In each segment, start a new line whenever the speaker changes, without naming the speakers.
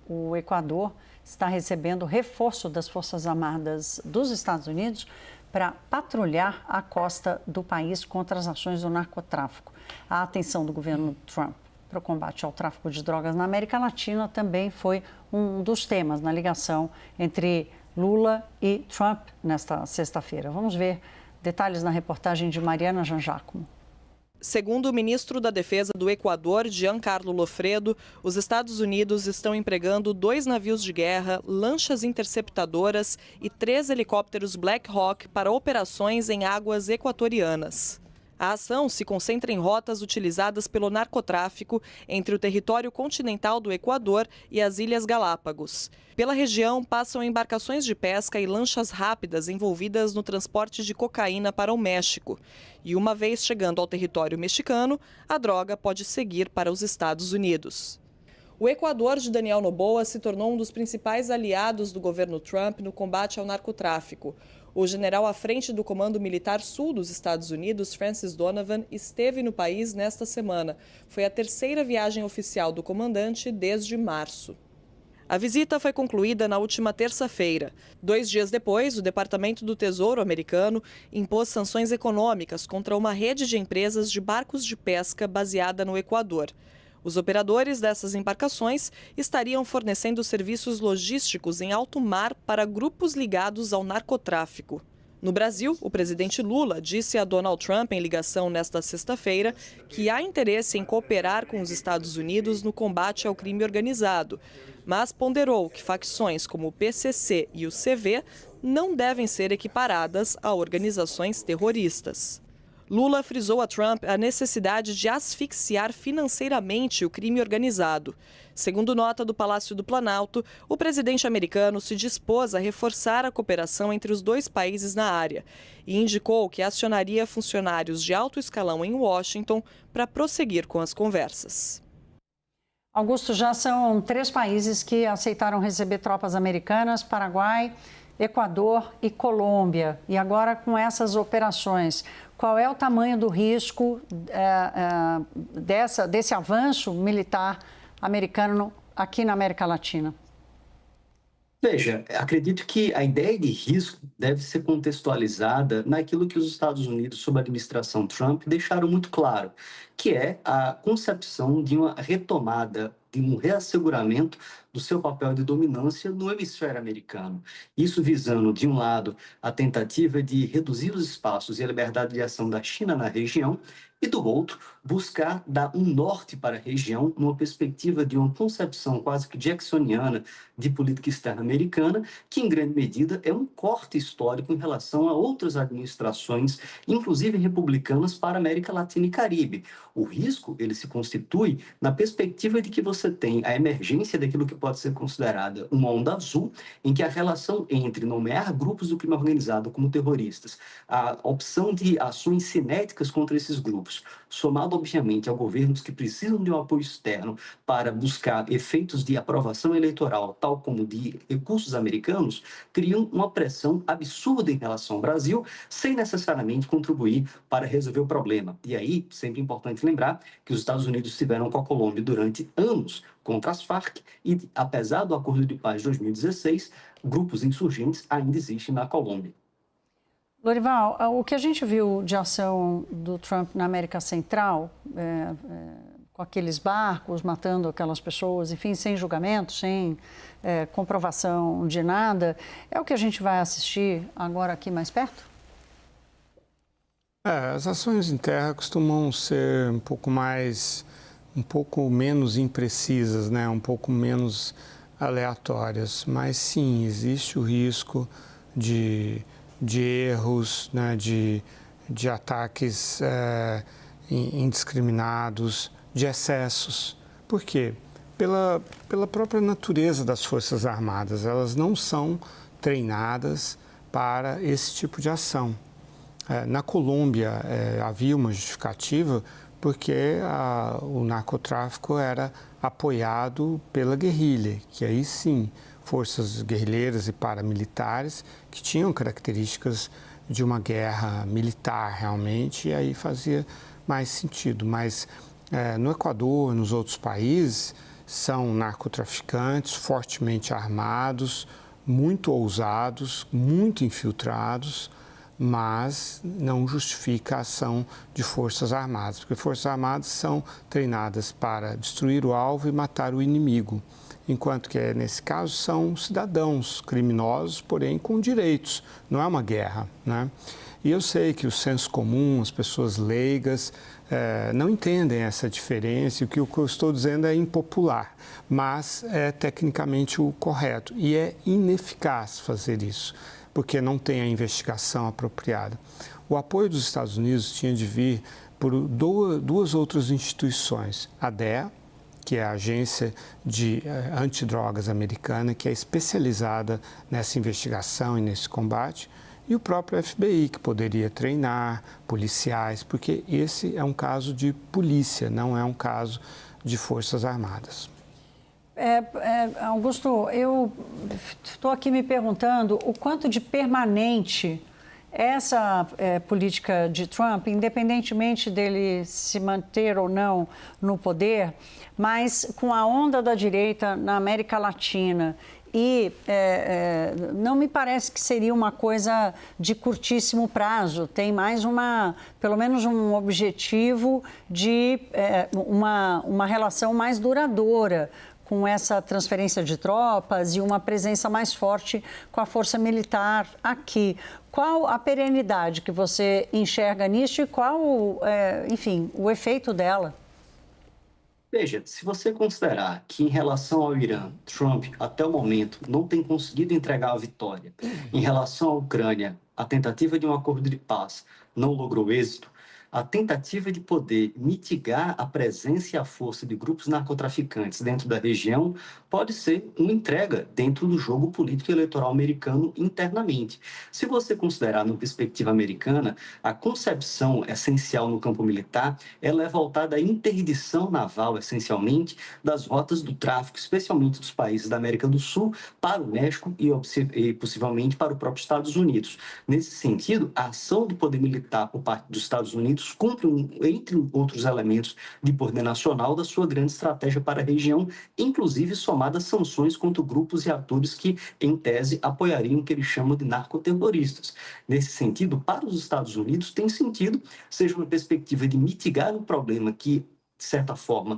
o Equador está recebendo reforço das Forças Armadas dos Estados Unidos para patrulhar a costa do país contra as ações do narcotráfico. A atenção do governo Trump para o combate ao tráfico de drogas na América Latina também foi um dos temas na ligação entre Lula e Trump nesta sexta-feira. Vamos ver detalhes na reportagem de Mariana Jangiacomo.
Segundo o ministro da Defesa do Equador, Giancarlo Lofredo, os Estados Unidos estão empregando 2 navios de guerra, lanchas interceptadoras e 3 helicópteros Black Hawk para operações em águas equatorianas. A ação se concentra em rotas utilizadas pelo narcotráfico entre o território continental do Equador e as Ilhas Galápagos. Pela região passam embarcações de pesca e lanchas rápidas envolvidas no transporte de cocaína para o México. E uma vez chegando ao território mexicano, a droga pode seguir para os Estados Unidos. O Equador de Daniel Noboa se tornou um dos principais aliados do governo Trump no combate ao narcotráfico. O general à frente do Comando Militar Sul dos Estados Unidos, Francis Donovan, esteve no país nesta semana. Foi a 3ª viagem oficial do comandante desde março. A visita foi concluída na última terça-feira. 2 dias depois, o Departamento do Tesouro americano impôs sanções econômicas contra uma rede de empresas de barcos de pesca baseada no Equador. Os operadores dessas embarcações estariam fornecendo serviços logísticos em alto mar para grupos ligados ao narcotráfico. No Brasil, o presidente Lula disse a Donald Trump em ligação nesta sexta-feira que há interesse em cooperar com os Estados Unidos no combate ao crime organizado, mas ponderou que facções como o PCC e o CV não devem ser equiparadas a organizações terroristas. Lula frisou a Trump a necessidade de asfixiar financeiramente o crime organizado. Segundo nota do Palácio do Planalto, o presidente americano se dispôs a reforçar a cooperação entre os 2 países na área e indicou que acionaria funcionários de alto escalão em Washington para prosseguir com as conversas.
Augusto, já são 3 países que aceitaram receber tropas americanas: Paraguai, Equador e Colômbia. E agora, com essas operações, qual é o tamanho do risco desse avanço militar americano aqui na América Latina?
Veja, acredito que a ideia de risco deve ser contextualizada naquilo que os Estados Unidos, sob a administração Trump, deixaram muito claro, que é a concepção de uma retomada, de um reasseguramento do seu papel de dominância no hemisfério americano. Isso visando, de um lado, a tentativa de reduzir os espaços e a liberdade de ação da China na região, e, do outro, buscar dar um norte para a região numa perspectiva de uma concepção quase que jacksoniana de política externa americana, que, em grande medida, é um corte histórico em relação a outras administrações, inclusive republicanas, para a América Latina e Caribe. O risco, ele se constitui na perspectiva de que você tem a emergência daquilo que pode ser considerada uma onda azul, em que a relação entre nomear grupos do crime organizado como terroristas, a opção de ações cinéticas contra esses grupos, somado, obviamente, a governos que precisam de um apoio externo para buscar efeitos de aprovação eleitoral, tal como de recursos americanos, criam uma pressão absurda em relação ao Brasil, sem necessariamente contribuir para resolver o problema. E aí, sempre importante lembrar que os Estados Unidos estiveram com a Colômbia durante anos contra as Farc e, apesar do Acordo de Paz de 2016, grupos insurgentes ainda existem na Colômbia.
Lorival, o que a gente viu de ação do Trump na América Central, com aqueles barcos matando aquelas pessoas, enfim, sem julgamento, sem comprovação de nada, é o que a gente vai assistir agora aqui mais perto?
As ações em terra costumam ser um pouco menos imprecisas, né? Um pouco menos aleatórias, mas sim, existe o risco de erros, né, de ataques indiscriminados, de excessos. Por quê? Pela própria natureza das Forças Armadas, elas não são treinadas para esse tipo de ação. Na Colômbia havia uma justificativa porque o narcotráfico era apoiado pela guerrilha, que aí sim, forças guerrilheiras e paramilitares que tinham características de uma guerra militar realmente, e aí fazia mais sentido. Mas no Equador, nos outros países, são narcotraficantes fortemente armados, muito ousados, muito infiltrados, mas não justifica a ação de forças armadas, porque forças armadas são treinadas para destruir o alvo e matar o inimigo, enquanto que, nesse caso, são cidadãos criminosos, porém com direitos, não é uma guerra, né? E eu sei que o senso comum, as pessoas leigas, não entendem essa diferença, e o que eu estou dizendo é impopular, mas é tecnicamente o correto, e é ineficaz fazer isso, porque não tem a investigação apropriada. O apoio dos Estados Unidos tinha de vir por duas outras instituições, a DEA, que é a agência de antidrogas americana, que é especializada nessa investigação e nesse combate, e o próprio FBI, que poderia treinar policiais, porque esse é um caso de polícia, não é um caso de forças armadas.
Augusto, eu estou aqui me perguntando o quanto de permanente essa política de Trump, independentemente dele se manter ou não no poder, mas com a onda da direita na América Latina. E não me parece que seria uma coisa de curtíssimo prazo. Tem mais pelo menos um objetivo de uma relação mais duradoura com essa transferência de tropas e uma presença mais forte com a força militar aqui. Qual a perenidade que você enxerga nisso e qual, enfim, o efeito dela?
Veja, se você considerar que em relação ao Irã, Trump, até o momento, não tem conseguido entregar a vitória, em relação à Ucrânia, a tentativa de um acordo de paz não logrou êxito, a tentativa de poder mitigar a presença e a força de grupos narcotraficantes dentro da região pode ser uma entrega dentro do jogo político e eleitoral americano internamente. Se você considerar na perspectiva americana, a concepção essencial no campo militar, ela é voltada à interdição naval, essencialmente, das rotas do tráfico, especialmente dos países da América do Sul, para o México e possivelmente para o próprio Estados Unidos. Nesse sentido, a ação do poder militar por parte dos Estados Unidos cumpre, entre outros elementos de poder nacional, da sua grande estratégia para a região, inclusive somada a sanções contra grupos e atores que, em tese, apoiariam o que eles chamam de narcoterroristas. Nesse sentido, para os Estados Unidos, tem sentido, seja uma perspectiva de mitigar o problema que, de certa forma,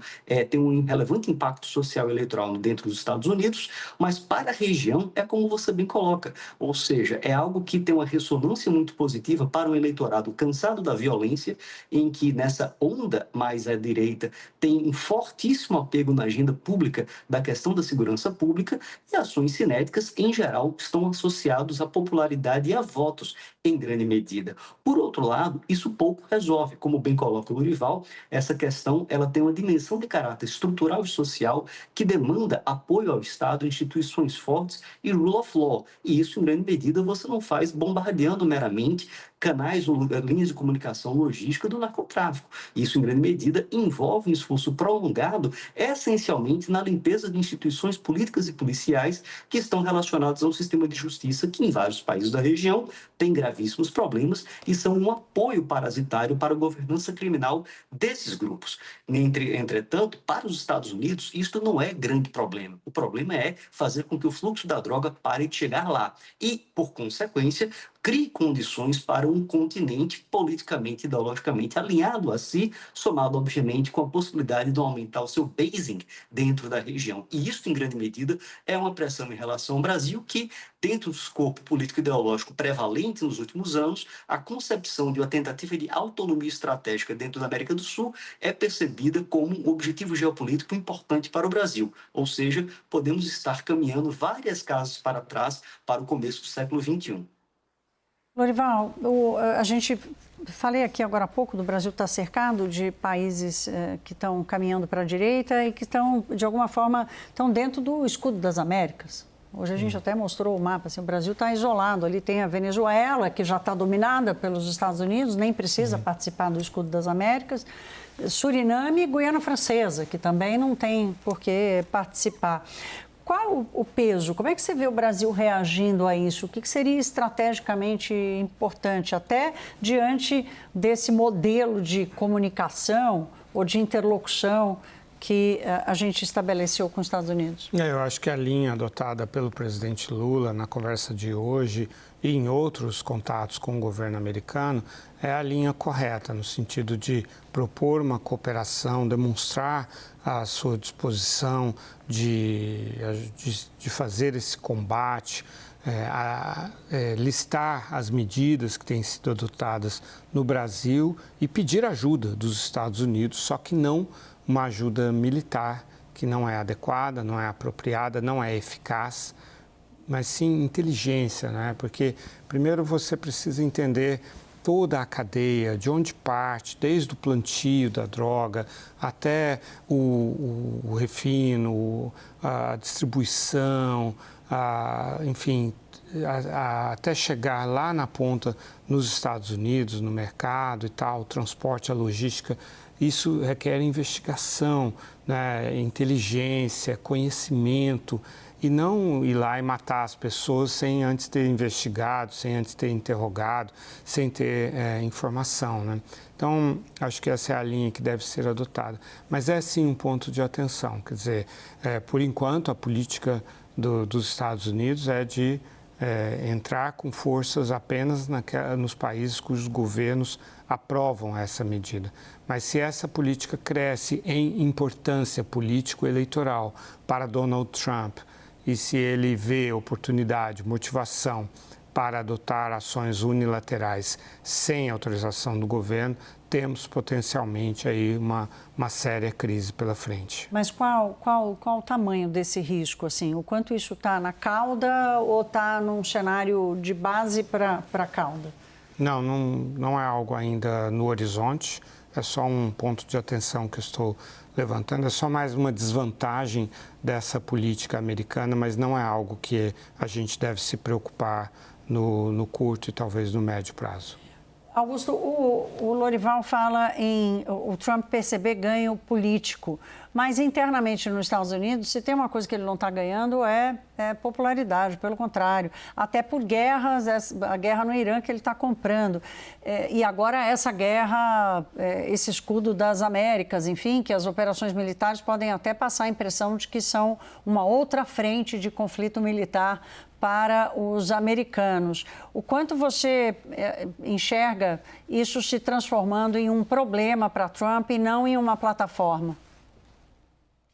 tem um relevante impacto social e eleitoral dentro dos Estados Unidos, mas para a região é como você bem coloca, ou seja, é algo que tem uma ressonância muito positiva para um eleitorado cansado da violência, em que nessa onda mais à direita tem um fortíssimo apego na agenda pública da questão da segurança pública, e ações cinéticas, em geral, estão associados à popularidade e a votos, em grande medida. Por outro lado, isso pouco resolve, como bem coloca o Lorival, essa questão ela tem uma dimensão de caráter estrutural e social que demanda apoio ao Estado, instituições fortes e rule of law. E isso, em grande medida, você não faz bombardeando meramente canais ou linhas de comunicação logística do narcotráfico. Isso, em grande medida, envolve um esforço prolongado, essencialmente na limpeza de instituições políticas e policiais que estão relacionadas ao sistema de justiça, que em vários países da região tem gravíssimos problemas e são um apoio parasitário para a governança criminal desses grupos. Entretanto, para os Estados Unidos, isto não é grande problema. O problema é fazer com que o fluxo da droga pare de chegar lá e, por consequência, crie condições para um continente politicamente, ideologicamente alinhado a si, somado, obviamente, com a possibilidade de aumentar o seu basing dentro da região. E isso, em grande medida, é uma pressão em relação ao Brasil que, dentro do escopo político-ideológico prevalente nos últimos anos, a concepção de uma tentativa de autonomia estratégica dentro da América do Sul é percebida como um objetivo geopolítico importante para o Brasil. Ou seja, podemos estar caminhando várias casas para trás para o começo do século XXI.
Lorival, a gente falei aqui agora há pouco do Brasil estar cercado de países que estão caminhando para a direita e que estão, de alguma forma, estão dentro do escudo das Américas. Hoje a gente até mostrou o mapa, assim, o Brasil está isolado, ali tem a Venezuela, que já está dominada pelos Estados Unidos, nem precisa participar do escudo das Américas, Suriname e Guiana Francesa, que também não tem por que participar. Qual o peso? Como é que você vê o Brasil reagindo a isso? O que seria estrategicamente importante, até diante desse modelo de comunicação ou de interlocução que a gente estabeleceu com os Estados Unidos?
Eu acho que a linha adotada pelo presidente Lula na conversa de hoje e em outros contatos com o governo americano é a linha correta, no sentido de propor uma cooperação, demonstrar a sua disposição de fazer esse combate, listar as medidas que têm sido adotadas no Brasil e pedir ajuda dos Estados Unidos, só que não uma ajuda militar, que não é adequada, não é apropriada, não é eficaz, mas sim inteligência, né? Porque primeiro você precisa entender toda a cadeia, de onde parte, desde o plantio da droga até o refino, a distribuição, enfim, até chegar lá na ponta nos Estados Unidos, no mercado e tal, o transporte, a logística. Isso requer investigação, né, inteligência, conhecimento, e não ir lá e matar as pessoas sem antes ter investigado, sem antes ter interrogado, sem ter informação, né? Então, acho que essa é a linha que deve ser adotada. Mas é sim um ponto de atenção, quer dizer, por enquanto a política dos Estados Unidos é de entrar com forças apenas nos países cujos governos aprovam essa medida. Mas se essa política cresce em importância político-eleitoral para Donald Trump e se ele vê oportunidade, motivação para adotar ações unilaterais sem autorização do governo, temos potencialmente aí uma séria crise pela frente.
Mas qual o tamanho desse risco? Assim? O quanto isso está na cauda ou está num cenário de base para a cauda?
Não é algo ainda no horizonte, é só um ponto de atenção que eu estou levantando, é só mais uma desvantagem dessa política americana, mas não é algo que a gente deve se preocupar no curto e talvez no médio prazo.
Augusto, o Lorival fala em o Trump perceber ganho político, mas internamente nos Estados Unidos, se tem uma coisa que ele não está ganhando é popularidade, pelo contrário, até por guerras, a guerra no Irã que ele está comprando. E agora essa guerra, esse escudo das Américas, enfim, que as operações militares podem até passar a impressão de que são uma outra frente de conflito militar para os americanos. O quanto você enxerga isso se transformando em um problema para Trump e não em uma plataforma?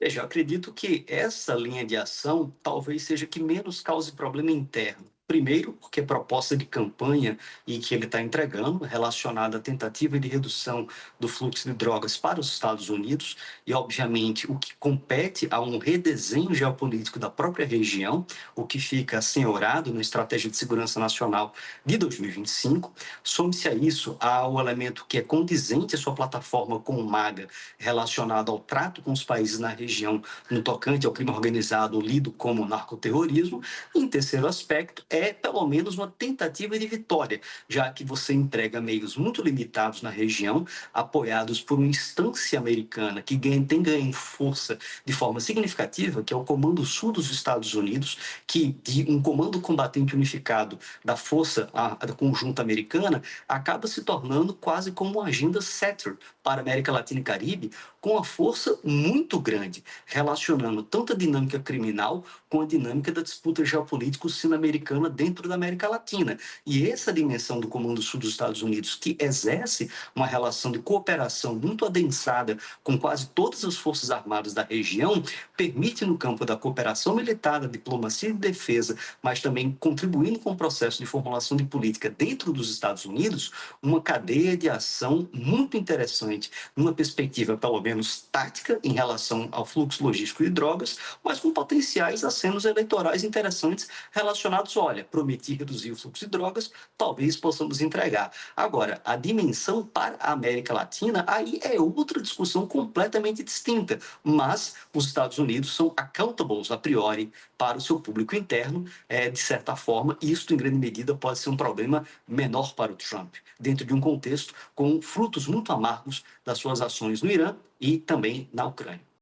Veja, eu acredito que essa linha de ação talvez seja que menos cause problema interno. Primeiro, porque a proposta de campanha e que ele está entregando relacionada à tentativa de redução do fluxo de drogas para os Estados Unidos e, obviamente, o que compete a um redesenho geopolítico da própria região, o que fica assenhorado na Estratégia de Segurança Nacional de 2025. Some-se a isso ao elemento que é condizente à sua plataforma com o MAGA relacionado ao trato com os países na região no tocante ao crime organizado lido como narcoterrorismo. E, em terceiro aspecto, pelo menos uma tentativa de vitória, já que você entrega meios muito limitados na região, apoiados por uma instância americana que tem ganho força de forma significativa, que é o Comando Sul dos Estados Unidos, que de um comando combatente unificado da força conjunta americana acaba se tornando quase como uma agenda setter para a América Latina e Caribe, com uma força muito grande, relacionando tanto a dinâmica criminal com a dinâmica da disputa geopolítica sino-americana dentro da América Latina. E essa dimensão do Comando Sul dos Estados Unidos, que exerce uma relação de cooperação muito adensada com quase todas as forças armadas da região, permite no campo da cooperação militar, da diplomacia e de defesa, mas também contribuindo com o processo de formulação de política dentro dos Estados Unidos, uma cadeia de ação muito interessante, numa perspectiva, pelo menos, tática em relação ao fluxo logístico de drogas, mas com potenciais acenos eleitorais interessantes relacionados, olha, prometi reduzir o fluxo de drogas, talvez possamos entregar. Agora, a dimensão para a América Latina, aí é outra discussão completamente distinta, mas os Estados Unidos são accountables a priori para o seu público interno, de certa forma, e isso em grande medida pode ser um problema menor para o Trump, dentro de um contexto com frutos muito amargos das suas ações no Irã e também na Ucrânia.